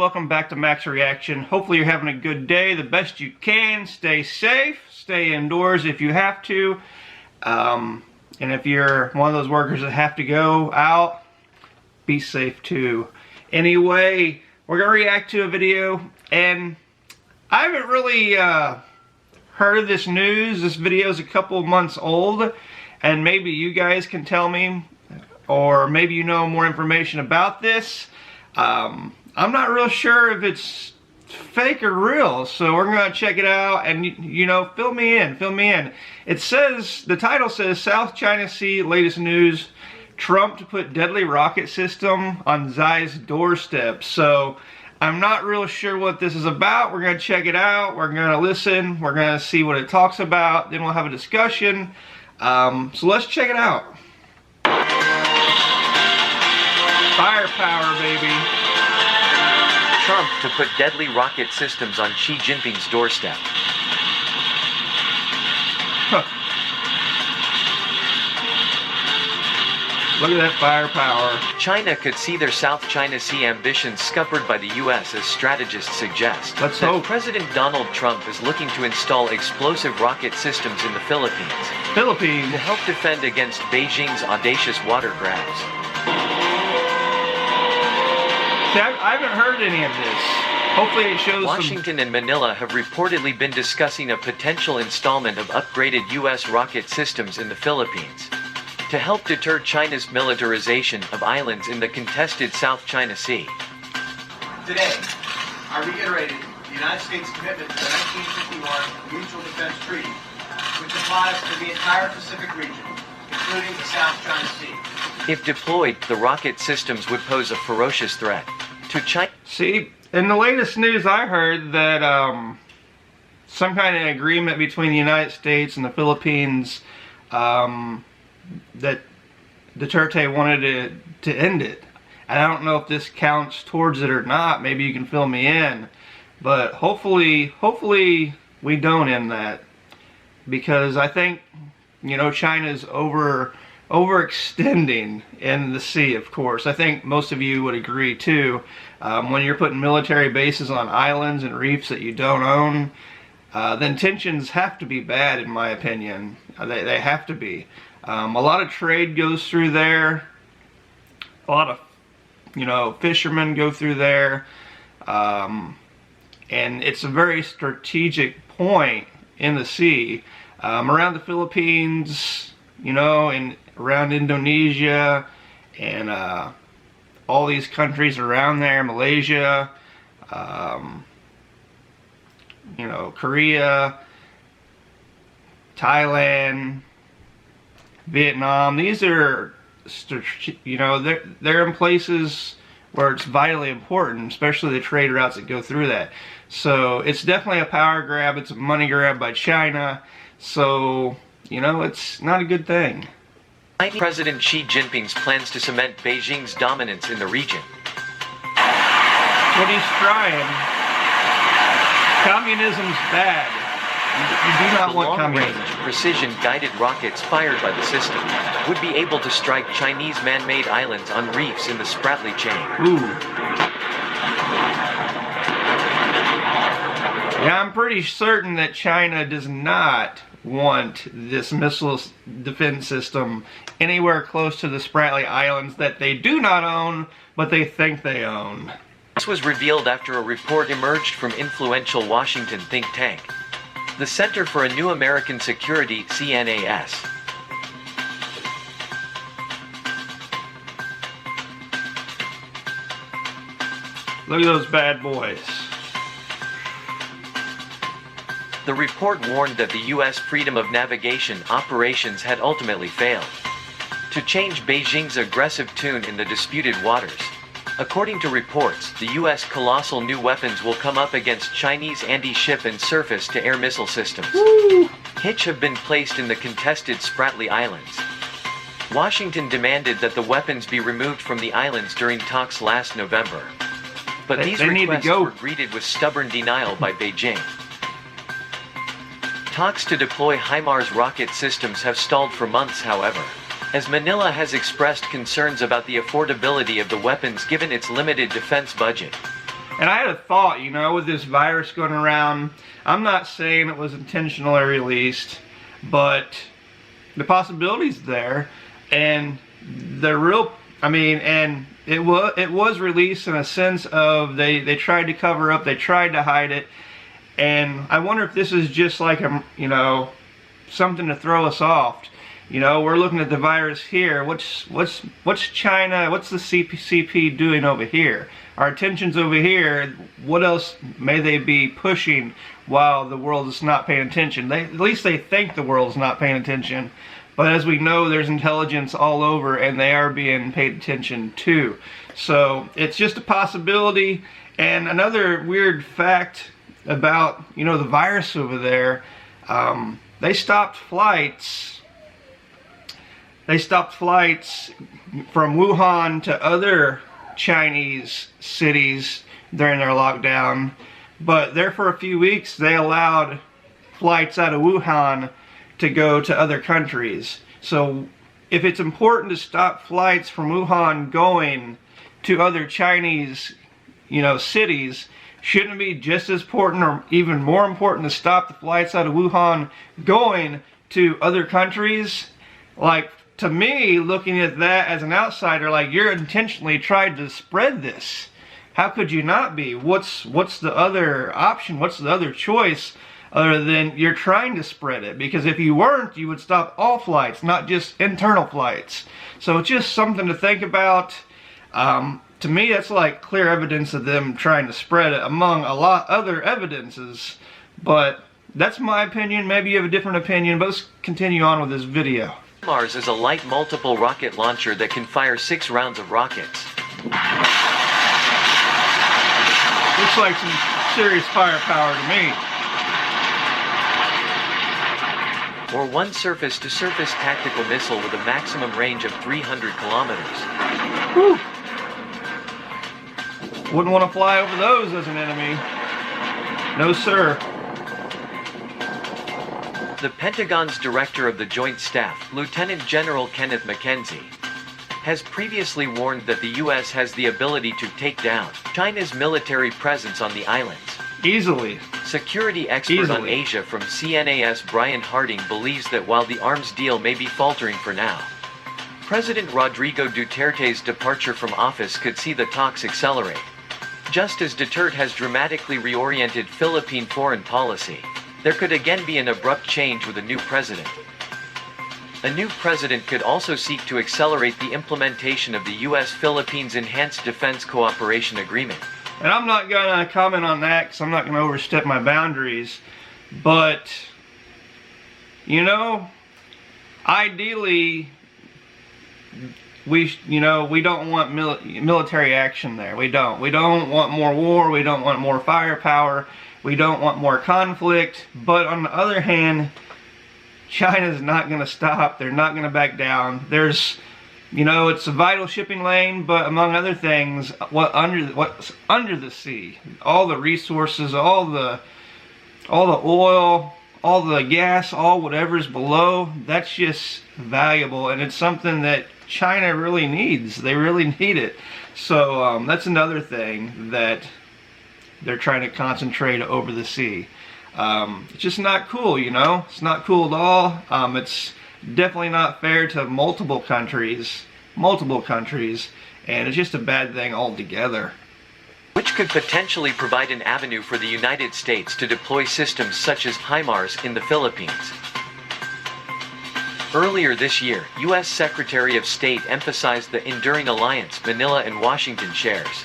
Welcome back to Max Reaction. Hopefully you're having a good day, the best you can. Stay safe, stay indoors if you have to. And if you're one of those workers that have to go out, be safe too. Anyway, we're going to react to a video, and I haven't really heard of this news. This video is a couple months old, and maybe you guys can tell me, or maybe you know more information about this. I'm not real sure if it's fake or real, so we're going to check it out and, you know, fill me in. It says, the title says, South China Sea latest news, Trump to put deadly rocket system on Xi's doorstep. So I'm not real sure what this is about. We're going to check it out. We're going to listen. We're going to see what it talks about. Then we'll have a discussion. So let's check it out. Firepower, baby. Trump to put deadly rocket systems on Xi Jinping's doorstep. Huh. Look at that firepower. China could see their South China Sea ambitions scuppered by the U.S. as strategists suggest. Let's that hope. President Donald Trump is looking to install explosive rocket systems in the Philippines. Philippines. To help defend against Beijing's audacious water grabs. See, I haven't heard any of this. Hopefully it shows Washington and Manila have reportedly been discussing a potential installment of upgraded U.S. rocket systems in the Philippines to help deter China's militarization of islands in the contested South China Sea. Today, I reiterated the United States' commitment to the 1951 Mutual Defense Treaty, which applies to the entire Pacific region, including the South China Sea. If deployed, the rocket systems would pose a ferocious threat to China. See, in the latest news I heard that some kind of agreement between the United States and the Philippines, that Duterte wanted to end it. And I don't know if this counts towards it or not. Maybe you can fill me in. But hopefully we don't end that. Because I think, you know, China's overextending in the sea, of course. I think most of you would agree too. When you're putting military bases on islands and reefs that you don't own, then tensions have to be bad, in my opinion. They have to be. A lot of trade goes through there. A lot of, you know, fishermen go through there. And it's a very strategic point in the sea. Around the Philippines, you know, and around Indonesia, and all these countries around there, Malaysia, you know, Korea, Thailand, Vietnam. These are, you know, they're in places where it's vitally important, especially the trade routes that go through that. So it's definitely a power grab. It's a money grab by China. So, you know, it's not a good thing. President Xi Jinping's plans to cement Beijing's dominance in the region. What he's trying. Communism's bad. You do not want communism. Long-range, precision-guided rockets fired by the system would be able to strike Chinese man-made islands on reefs in the Spratly chain. Ooh. Yeah, I'm pretty certain that China does not want this missile defense system anywhere close to the Spratly Islands that they do not own, but they think they own. This was revealed after a report emerged from influential Washington think tank, the Center for a New American Security, CNAS. Look at those bad boys. The report warned that the U.S. freedom of navigation operations had ultimately failed to change Beijing's aggressive tune in the disputed waters. According to reports, the U.S. colossal new weapons will come up against Chinese anti-ship and surface-to-air missile systems. Woo! Which have been placed in the contested Spratly Islands. Washington demanded that the weapons be removed from the islands during talks last November. But these requests were greeted with stubborn denial by Beijing. Talks to deploy HIMARS rocket systems have stalled for months, however, as Manila has expressed concerns about the affordability of the weapons given its limited defense budget. And I had a thought, you know, with this virus going around, I'm not saying it was intentionally released, but the possibility's there, and the real, I mean, and it was released in a sense of they tried to cover up, they tried to hide it, and I wonder if this is just like a, you know, something to throw us off. You know, we're looking at the virus here. What's China? What's the CCP doing over here? Our attention's over here. What else may they be pushing while the world is not paying attention? At least they think the world is not paying attention. But as we know, there's intelligence all over, and they are being paid attention to. So it's just a possibility. And another weird fact about, you know, the virus over there, they stopped flights. They stopped flights from Wuhan to other Chinese cities during their lockdown. But there for a few weeks, they allowed flights out of Wuhan to go to other countries. So if it's important to stop flights from Wuhan going to other Chinese, you know, cities, shouldn't it be just as important or even more important to stop the flights out of Wuhan going to other countries? Like, to me, looking at that as an outsider, like, you're intentionally trying to spread this. How could you not be? What's the other option? What's the other choice other than you're trying to spread it? Because if you weren't, you would stop all flights, not just internal flights. So it's just something to think about. To me, that's like clear evidence of them trying to spread it among a lot other evidences. But that's my opinion. Maybe you have a different opinion, but let's continue on with this video. HIMARS is a light multiple rocket launcher that can fire 6 rounds of rockets. Looks like some serious firepower to me. Or one surface-to-surface tactical missile with a maximum range of 300 kilometers. Whew. Wouldn't want to fly over those as an enemy. No, sir. The Pentagon's Director of the Joint Staff, Lieutenant General Kenneth McKenzie, has previously warned that the U.S. has the ability to take down China's military presence on the islands. Easily. Security expert on Asia from CNAS Brian Harding believes that while the arms deal may be faltering for now, President Rodrigo Duterte's departure from office could see the talks accelerate. Just as Duterte has dramatically reoriented Philippine foreign policy, there could again be an abrupt change with a new president. A new president could also seek to accelerate the implementation of the U.S.-Philippines Enhanced Defense Cooperation Agreement. And I'm not going to comment on that because I'm not going to overstep my boundaries. But, you know, ideally, we don't want military action there. We don't. We don't want more war. We don't want more firepower. We don't want more conflict. But on the other hand, China's not going to stop. They're not going to back down. There's, you know, it's a vital shipping lane, but among other things, what's under the sea, all the resources, all the oil, all the gas, all whatever's below, that's just valuable, and it's something that China really needs. They really need it. So that's another thing that they're trying to concentrate over the sea. It's just not cool, you know? It's not cool at all. It's definitely not fair to multiple countries, and it's just a bad thing altogether. Which could potentially provide an avenue for the United States to deploy systems such as HIMARS in the Philippines. Earlier this year, U.S. Secretary of State emphasized the enduring alliance Manila and Washington shares,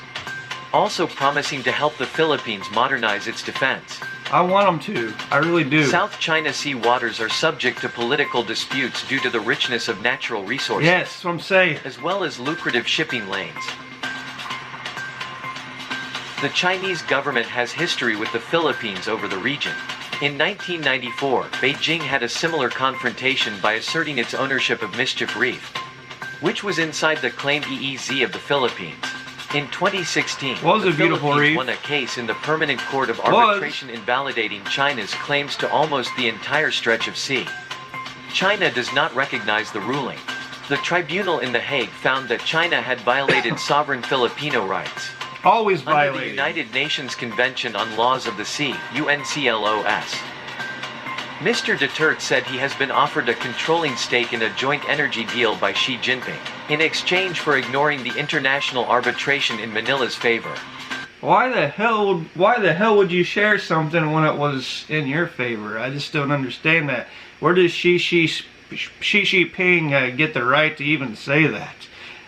also promising to help the Philippines modernize its defense. I want them to. I really do. South China Sea waters are subject to political disputes due to the richness of natural resources. Yes, that's what I'm saying. As well as lucrative shipping lanes. The Chinese government has history with the Philippines over the region. In 1994, Beijing had a similar confrontation by asserting its ownership of Mischief Reef, which was inside the claimed EEZ of the Philippines. In 2016, the Philippines won a case in the Permanent Court of Arbitration invalidating China's claims to almost the entire stretch of sea. China does not recognize the ruling. The tribunal in The Hague found that China had violated sovereign Filipino rights. Always under the violating. United Nations Convention on Laws of the Sea, UNCLOS. Mr. Duterte said he has been offered a controlling stake in a joint energy deal by Xi Jinping, in exchange for ignoring the international arbitration in Manila's favor. Why the hell would you share something when it was in your favor? I just don't understand that. Where does Xi Jinping get the right to even say that?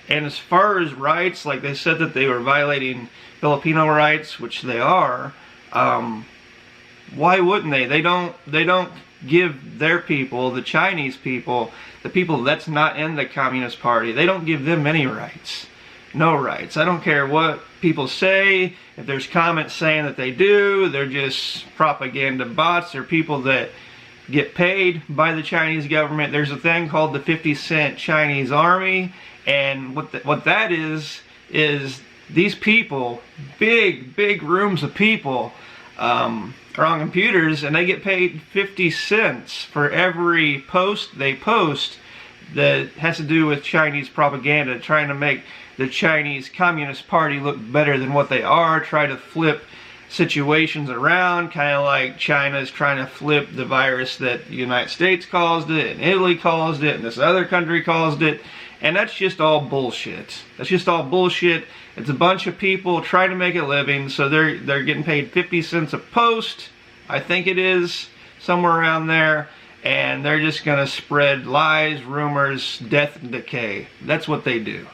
And as far as rights, like they said that they were violating Filipino rights, which they are, why wouldn't they? They don't give their people, the Chinese people, the people that's not in the Communist Party, they don't give them any rights. No rights. I don't care what people say. If there's comments saying that they do, they're just propaganda bots. They're people that get paid by the Chinese government. There's a thing called the 50-cent Chinese army, and what that is these people, big rooms of people, are on computers, and they get paid 50 cents for every post they post that has to do with Chinese propaganda, trying to make the Chinese Communist Party look better than what they are, try to flip situations around, kind of like China's trying to flip the virus that the United States caused it, and Italy caused it, and this other country caused it, and that's just all bullshit. That's just all bullshit. It's a bunch of people trying to make a living, so they're getting paid 50 cents a post, I think it is, somewhere around there, and they're just going to spread lies, rumors, death, and decay. That's what they do.